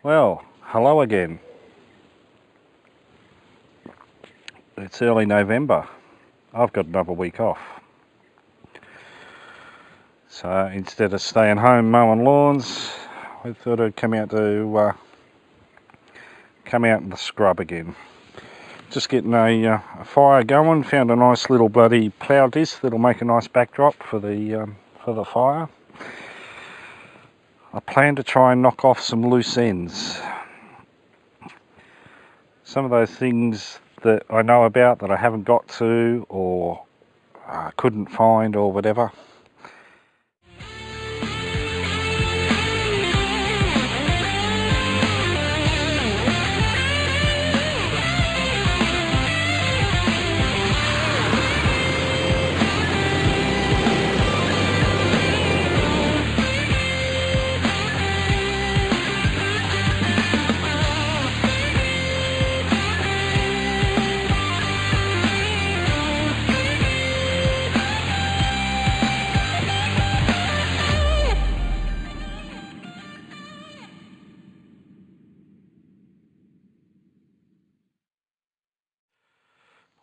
Well, hello again. It's early November. I've got another week off. So instead of staying home mowing lawns, I thought I'd come out in the scrub again. Just getting a fire going. Found a nice little bloody plough disc that'll make a nice backdrop for the fire. I plan to try and knock off some loose ends. Some of those things that I know about that I haven't got to or couldn't find or whatever.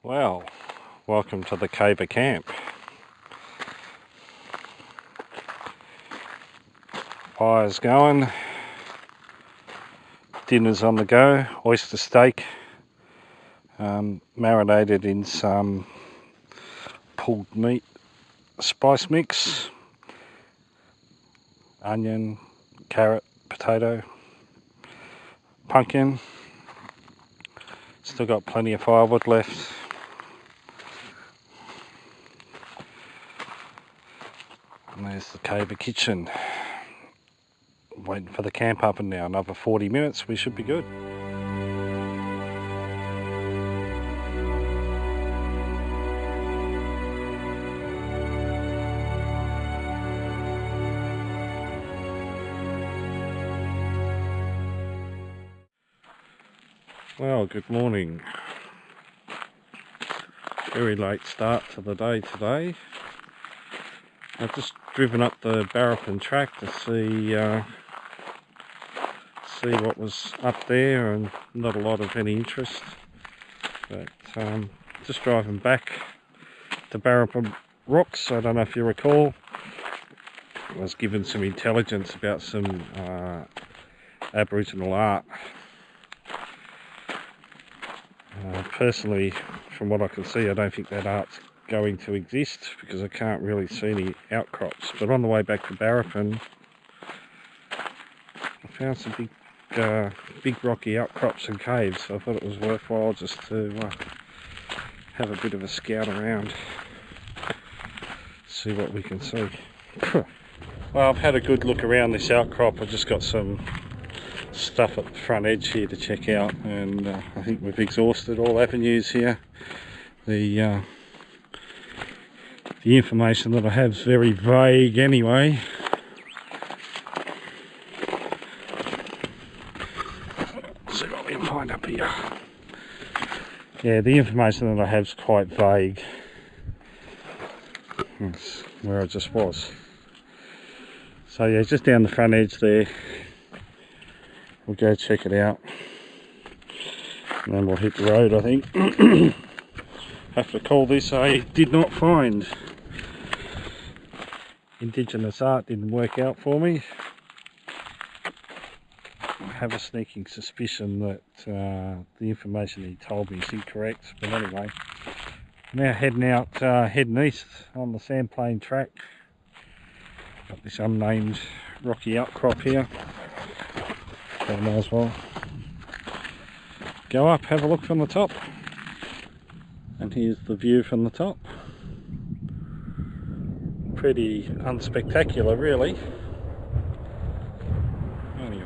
Well, welcome to the Caber camp. Fire's going, dinner's on the go, oyster steak, marinated in some pulled meat spice mix, onion, carrot, potato, pumpkin. Still got plenty of firewood left. And there's the Caber kitchen. Waiting for the camp up, and now another 40 minutes we should be good. Well, good morning. Very late start to the day today. I've just driven up the Barrapin track to see what was up there, and not a lot of any interest. But just driving back to Barrapin Rocks. I don't know if you recall, I was given some intelligence about some Aboriginal art. Personally, from what I can see, I don't think that art's going to exist because I can't really see any outcrops. But on the way back to Barrapin, I found some big rocky outcrops and caves, so I thought it was worthwhile just to have a bit of a scout around, see what we can see. Well, I've had a good look around this outcrop. I've just got some stuff at the front edge here to check out, and I think we've exhausted all avenues here. The information that I have is very vague anyway. Let's see what we can find up here. Yeah, the information that I have is quite vague. That's where I just was. So yeah, just down the front edge there. We'll go check it out, and then we'll hit the road, I think. Have to call this a did not find. Indigenous art didn't work out for me. I have a sneaking suspicion that the information he told me is incorrect, but anyway, now heading east on the Sandplain track. Got this unnamed rocky outcrop here. So I might as well go up, have a look from the top. And here's the view from the top. Pretty unspectacular, really. Anyway,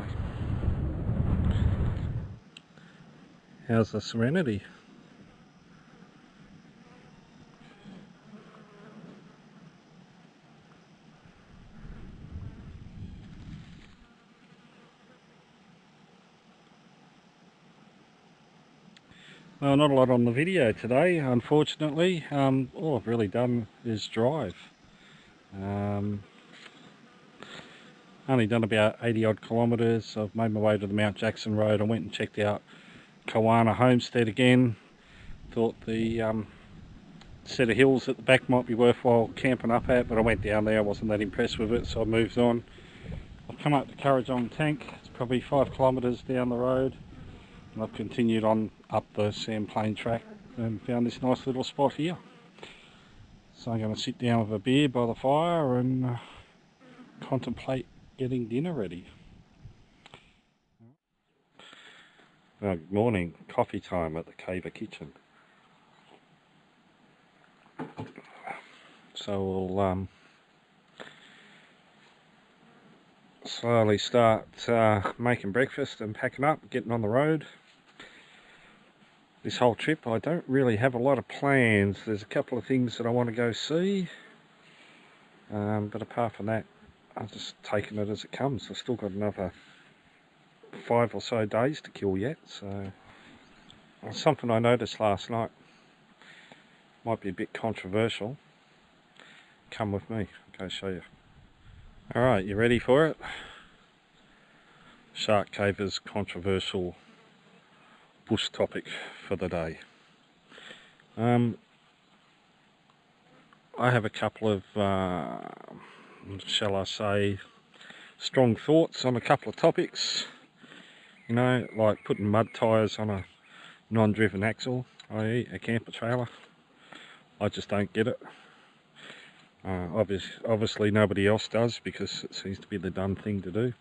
how's the serenity? Well, not a lot on the video today, unfortunately. All I've really done is drive. Only done about 80 odd kilometres. I've made my way to the Mount Jackson Road. I went and checked out Kawana Homestead again. Thought the set of hills at the back might be worthwhile camping up at, but I went down there, I wasn't that impressed with it, so I moved on. I've come up to Currajong Tank. It's probably 5 kilometres down the road, and I've continued on up the Sandplain track and found this nice little spot here. So I'm going to sit down with a beer by the fire and contemplate getting dinner ready. Good morning, coffee time at the Caver Kitchen. So we'll slowly start making breakfast and packing up, getting on the road. This whole trip I don't really have a lot of plans. There's a couple of things that I want to go see, but apart from that I'm just taking it as it comes. I've still got another 5 or so days to kill yet, so something I noticed last night might be a bit controversial. Come with me, I'll go show you. Alright, you ready for it? Shark Caver's controversial bush topic for the day. I have a couple of, shall I say, strong thoughts on a couple of topics. You know, like putting mud tyres on a non-driven axle, i.e. a camper trailer. I just don't get it. Obviously nobody else does, because it seems to be the done thing to do.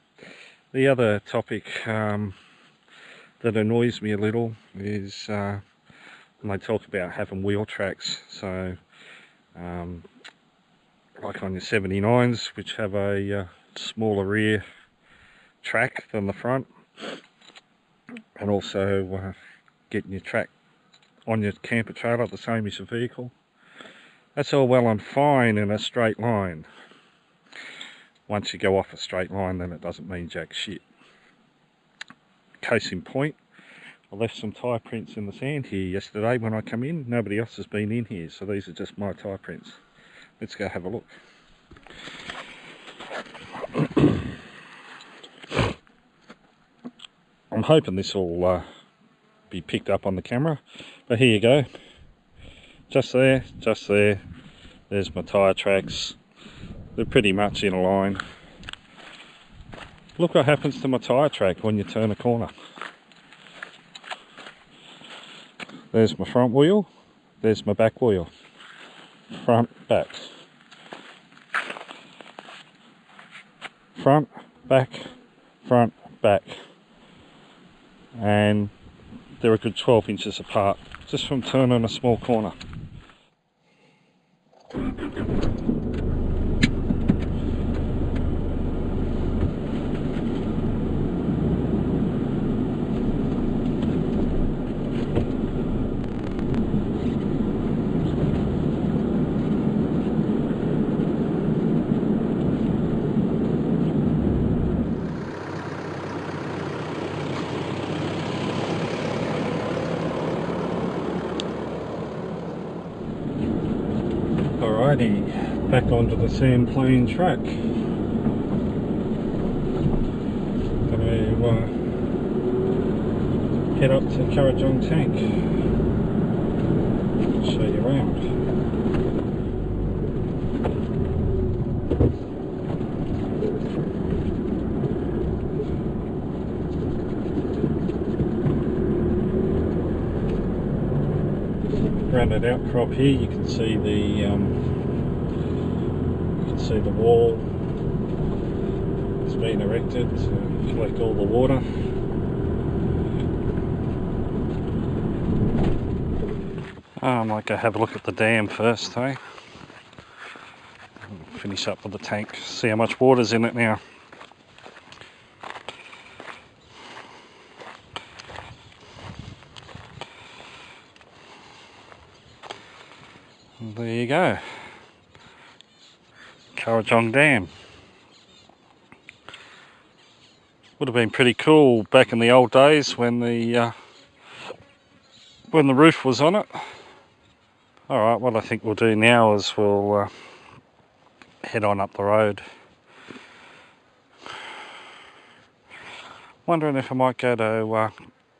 The other topic that annoys me a little is when they talk about having wheel tracks. So like on your 79s, which have a smaller rear track than the front, and also getting your track on your camper trailer the same as your vehicle. That's all well and fine in a straight line. Once you go off a straight line, then it doesn't mean jack shit. Case in point, I left some tyre prints in the sand here yesterday when I come in. Nobody else has been in here, so these are just my tyre prints. Let's go have a look. I'm hoping this will be picked up on the camera, but here you go. Just there, there's my tyre tracks. They're pretty much in a line. Look what happens to my tyre track when you turn a corner. There's my front wheel, there's my back wheel. Front, back. Front, back, front, back. And they're a good 12 inches apart, just from turning a small corner. Alrighty, back onto the Sandplain track. Gonna head up to Currajong Tank. Show you around. Around that outcrop here, you can see the wall that's been erected to collect all the water. I might go have a look at the dam first, eh? Finish up with the tank, see how much water's in it now. There you go, Currajong Dam. Would have been pretty cool back in the old days when the roof was on it. Alright, what I think we'll do now is we'll head on up the road. Wondering if I might go to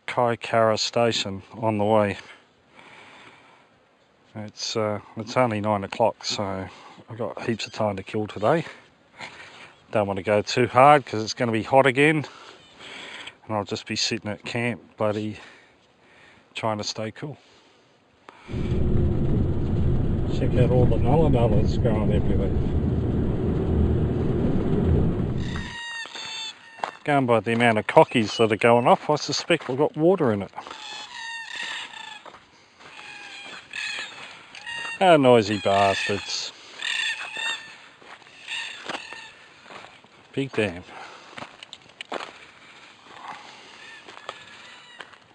Kaikoura station on the way. It's only 9 o'clock, so I've got heaps of time to kill today. Don't want to go too hard because it's going to be hot again, and I'll just be sitting at camp bloody trying to stay cool. Check out all the nullas growing everywhere. Going by the amount of cockies that are going off, I suspect we've got water in it. Ah, noisy bastards. Big damn.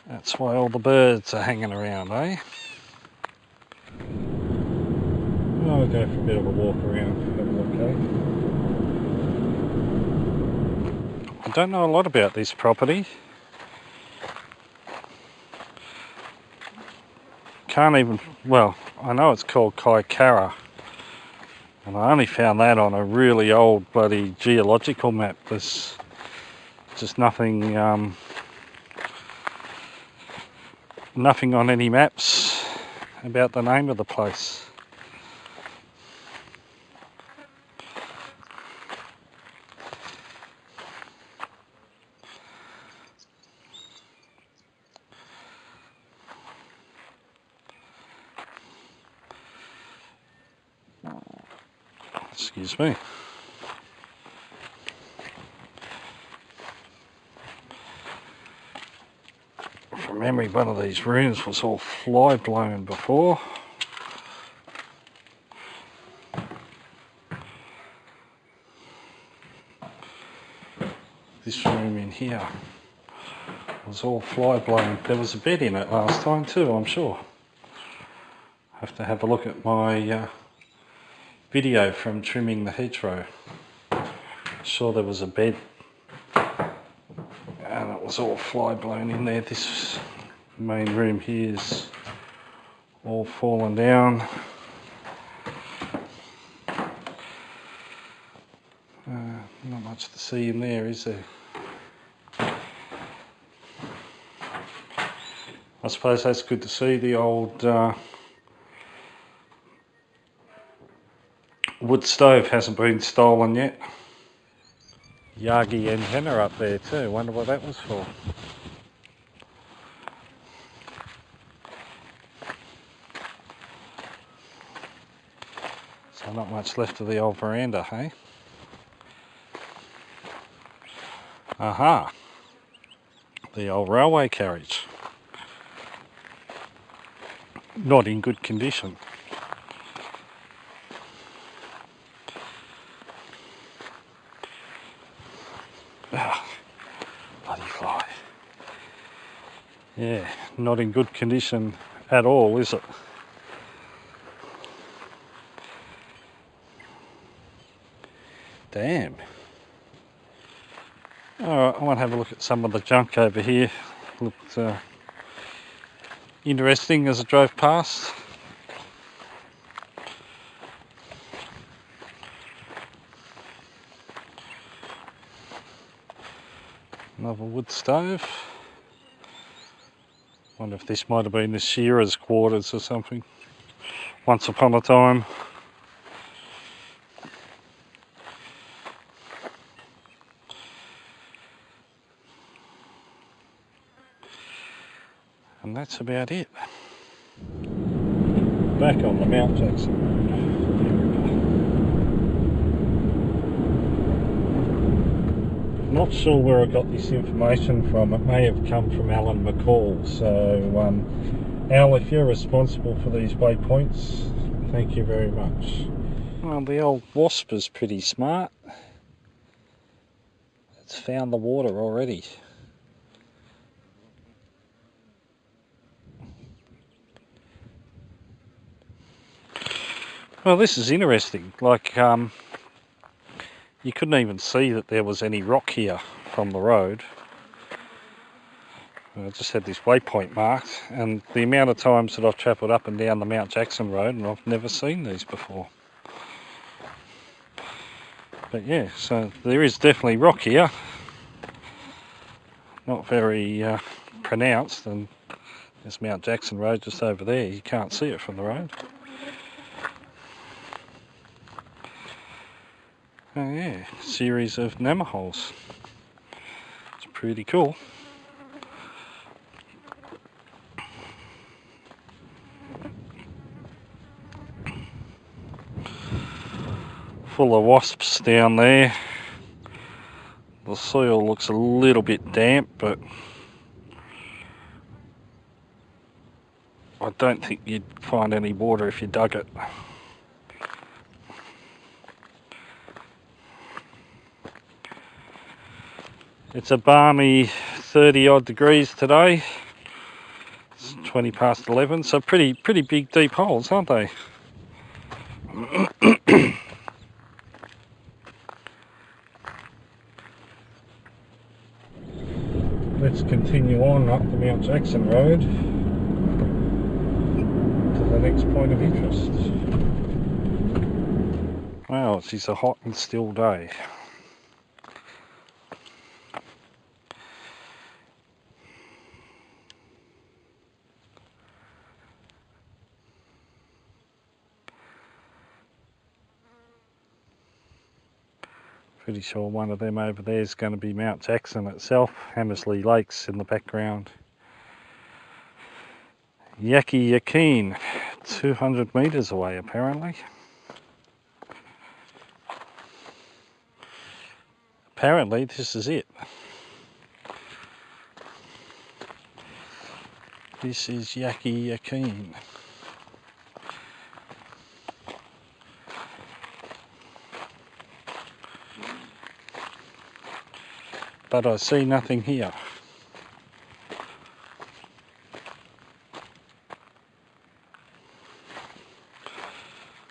That's why all the birds are hanging around, eh? I'll go for a bit of a walk around, have a look, eh? I don't know a lot about this property. Well, I know it's called Kaikoura, and I only found that on a really old bloody geological map. There's just nothing on any maps about the name of the place. Excuse me. From memory, one of these rooms was all fly blown before. This room in here was all fly blown. There was a bed in it last time too, I'm sure. Have to have a look at my video from trimming the hedgerow. Sure there was a bed and it was all fly blown in there. This main room here is all fallen down. Not much to see in there, is there? I suppose that's good to see. The old wood stove hasn't been stolen yet. Yagi antenna up there too. Wonder what that was for. So not much left of the old veranda, hey? Aha! The old railway carriage. Not in good condition. Ah, bloody fly. Yeah, not in good condition at all, is it? Damn. Alright, I want to have a look at some of the junk over here. Looked interesting as I drove past. Another wood stove. Wonder if this might have been the shearer's quarters or something. Once upon a time. And that's about it. Back on the Mount Jackson Road. Not sure where I got this information from. It may have come from Alan McCall. So Al, if you're responsible for these waypoints, thank you very much. Well, the old wasp is pretty smart. It's found the water already. Well, this is interesting. Like, you couldn't even see that there was any rock here from the road. I just had this waypoint marked, and the amount of times that I've travelled up and down the Mount Jackson Road, and I've never seen these before. But yeah, so there is definitely rock here. not very pronounced, and there's Mount Jackson Road just over there. You can't see it from the road. Oh yeah, series of nemaholes. It's pretty cool. Full of wasps down there. The soil looks a little bit damp, but I don't think you'd find any water if you dug it. It's a balmy 30 odd degrees today. It's 20 past 11, so pretty big deep holes, aren't they? Let's continue on up the Mount Jackson Road to the next point of interest. Wow, it's just a hot and still day. Pretty sure one of them over there is going to be Mount Jackson itself. Hammersley Lake's in the background. Yaki Yakin, 200 metres away apparently. Apparently this is it. This is Yaki Yakin. But I see nothing here.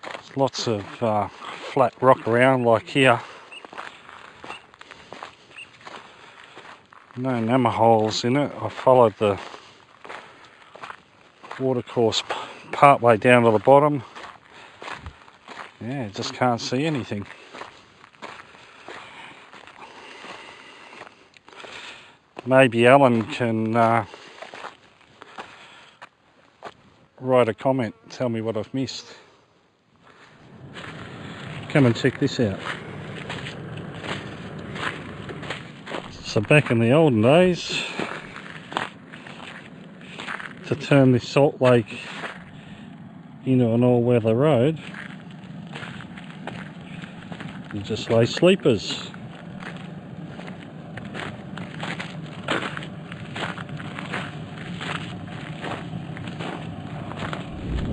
There's lots of flat rock around like here. No nemaholes in it. I followed the watercourse part way down to the bottom. Yeah, just can't see anything. Maybe Alan can write a comment, tell me what I've missed. Come and check this out. So back in the olden days, to turn this salt lake into an all-weather road, you just lay sleepers.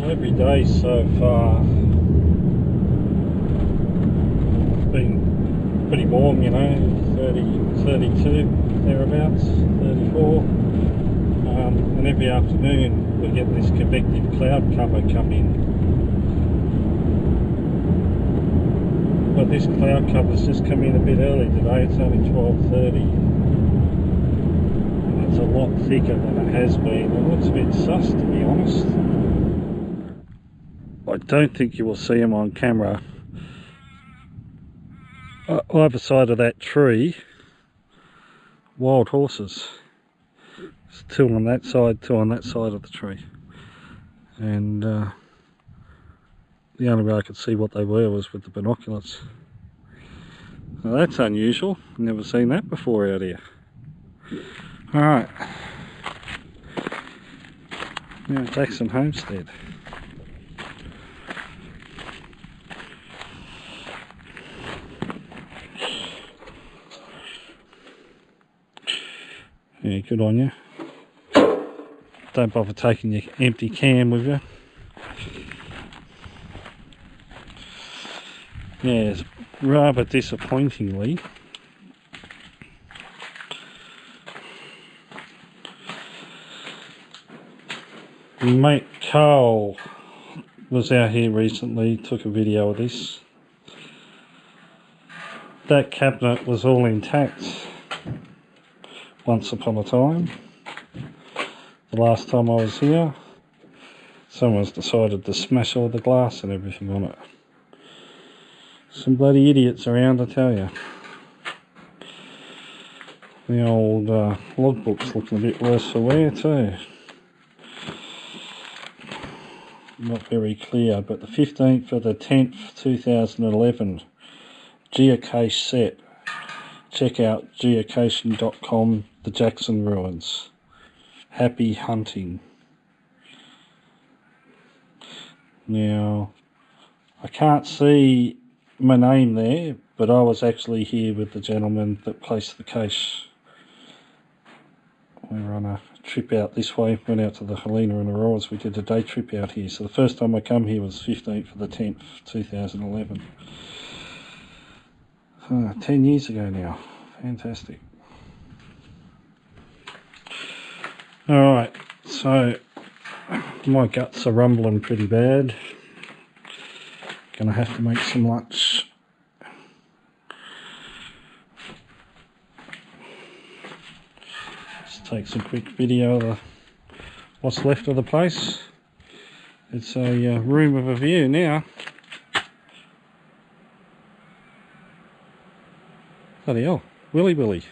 Every day so far it's been pretty warm, you know, 30, 32 thereabouts, 34, and every afternoon we get this convective cloud cover come in, but this cloud cover's just come in a bit early today. It's only 12:30 and it's a lot thicker than it has been. It looks a bit sus, to be honest. I don't think you will see them on camera. Either side of that tree, wild horses. There's two on that side, two on that side of the tree. And the only way I could see what they were was with the binoculars. Now that's unusual. Never seen that before out here. Alright. Mount Jackson Homestead. Yeah, good on you. Don't bother taking your empty can with you. Yes, rather disappointingly, mate Carl was out here recently, took a video of this. That cabinet was all intact once upon a time. The last time I was here, someone's decided to smash all the glass and everything on it. Some bloody idiots around, I tell you. The old logbook's looking a bit worse for wear too. Not very clear, but the 15th of the 10th 2011 geocache set. Check out geocaching.com, the Jackson Ruins. Happy hunting. Now, I can't see my name there, but I was actually here with the gentleman that placed the cache. We were on a trip out this way, went out to the Helena and Auroras. We did a day trip out here. So the first time I come here was 15th of the 10th, 2011. 10 years ago now. Fantastic. Alright, so my guts are rumbling pretty bad. Gonna have to make some lunch. Just take some quick video of what's left of the place. It's a room of a view now. Bloody hell, Willy.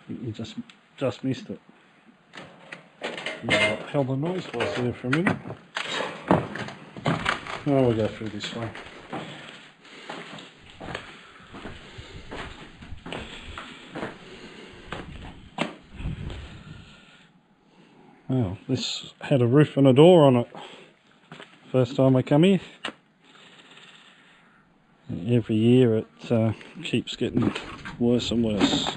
You just missed it. Yeah, what the hell the noise was there for a minute. Oh, we'll go through this way. Oh, this had a roof and a door on it. First time I come here. Every year it keeps getting worse and worse.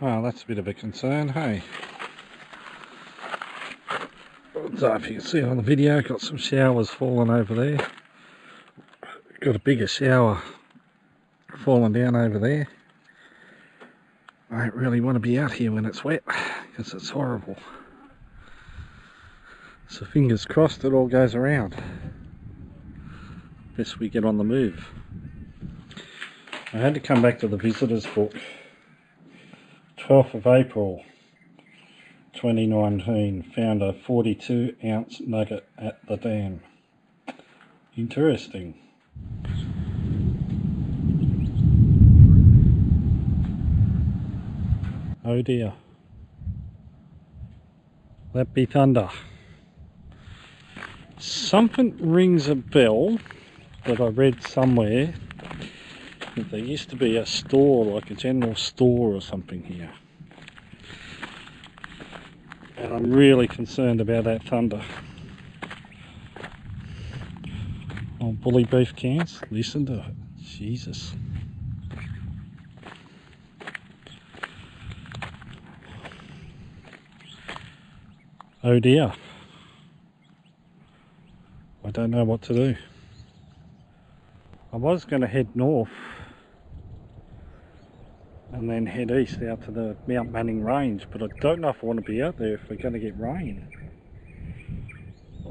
Well, that's a bit of a concern, hey. So if you can see on the video, got some showers falling over there. Got a bigger shower falling down over there. I don't really want to be out here when it's wet, because it's horrible. So fingers crossed it all goes around. Best we get on the move. I had to come back to the visitors book. 12th of April 2019, found a 42-ounce nugget at the dam. Interesting. Oh dear. That be thunder. Something rings a bell that I read somewhere. That there used to be a store, like a general store or something here. And I'm really concerned about that thunder. Oh, bully beef cans, listen to it. Jesus. Oh dear. I don't know what to do. I was going to head north and then head east out to the Mount Manning Range, but I don't know if I want to be out there if we're going to get rain.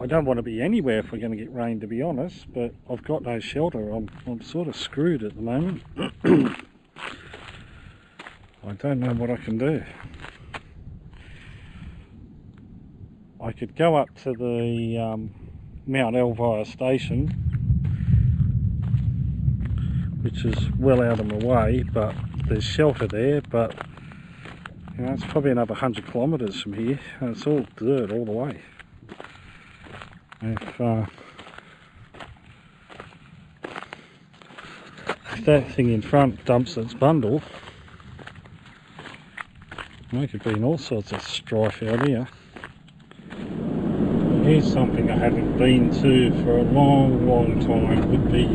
I don't want to be anywhere if we're going to get rain, to be honest, but I've got no shelter. I'm sort of screwed at the moment. I don't know what I can do. I could go up to the Mount Elvire station, which is well out of my way, but there's shelter there, but you know, it's probably another 100 kilometres from here, and it's all dirt all the way. If that thing in front dumps its bundle, I could be in all sorts of strife out here. Here's something I haven't been to for a long time. Would be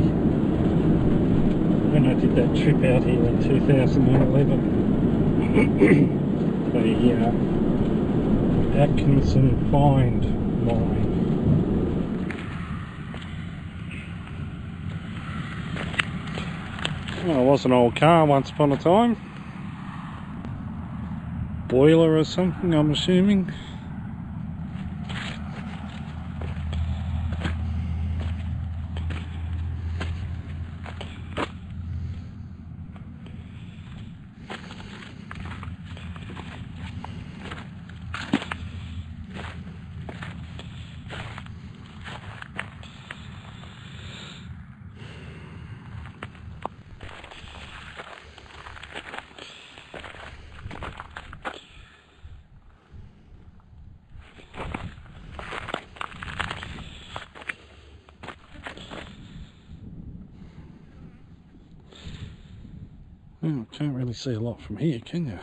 when I did that trip out here in 2011. The Atkinson Find Mine. Well, it was an old car once upon a time. Boiler or something, I'm assuming. Well, can't really see a lot from here, can you?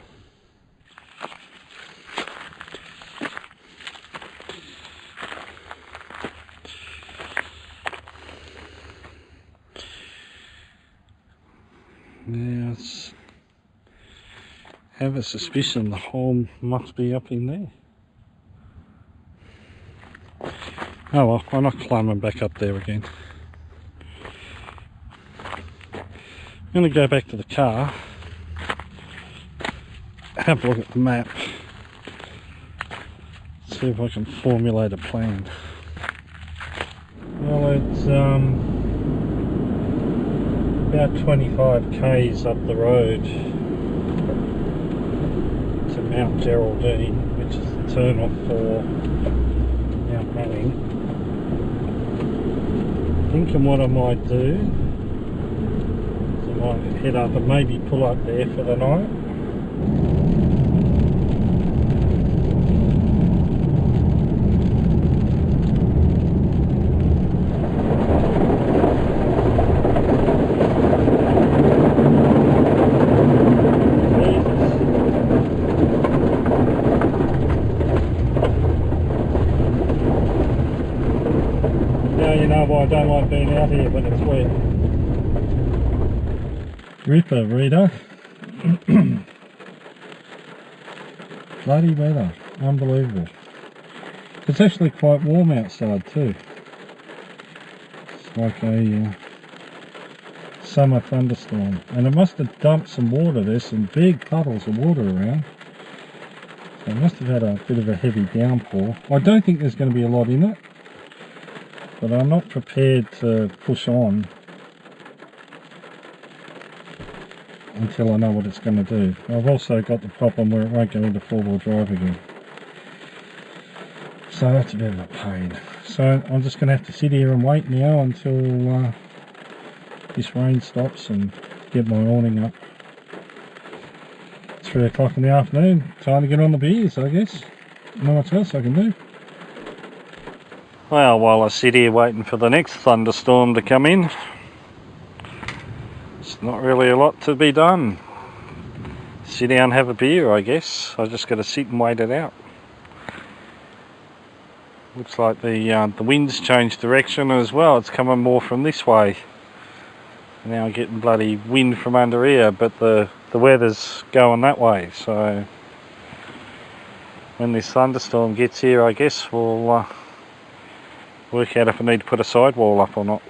Now, I have a suspicion the hole must be up in there. Oh well, I'm not climbing back up there again. I'm going to go back to the car, have a look at the map, see if I can formulate a plan. Well, it's about 25 k's up the road to Mount Geraldine, which is the turn off for Mount Manning. Thinking what I might do is I might head up and maybe pull up there for the night. You know why I don't like being out here when it's wet. Ripper reader. Bloody weather, unbelievable. It's actually quite warm outside too. It's like a summer thunderstorm, and it must have dumped some water. There's some big puddles of water around, so it must have had a bit of a heavy downpour. I don't think there's going to be a lot in it, but I'm not prepared to push on until I know what it's going to do. I've also got the problem where it won't go into four-wheel drive again, so that's a bit of a pain. So I'm just going to have to sit here and wait now until this rain stops and get my awning up. 3 o'clock in the afternoon, time to get on the beers, I guess. Not much else I can do. Well, while I sit here waiting for the next thunderstorm to come in, it's not really a lot to be done. Sit down and have a beer, I guess. I just got to sit and wait it out. Looks like the wind's changed direction as well. It's coming more from this way. Now I'm getting bloody wind from under here, but the weather's going that way. So when this thunderstorm gets here, I guess we'll work out if I need to put a sidewall up or not.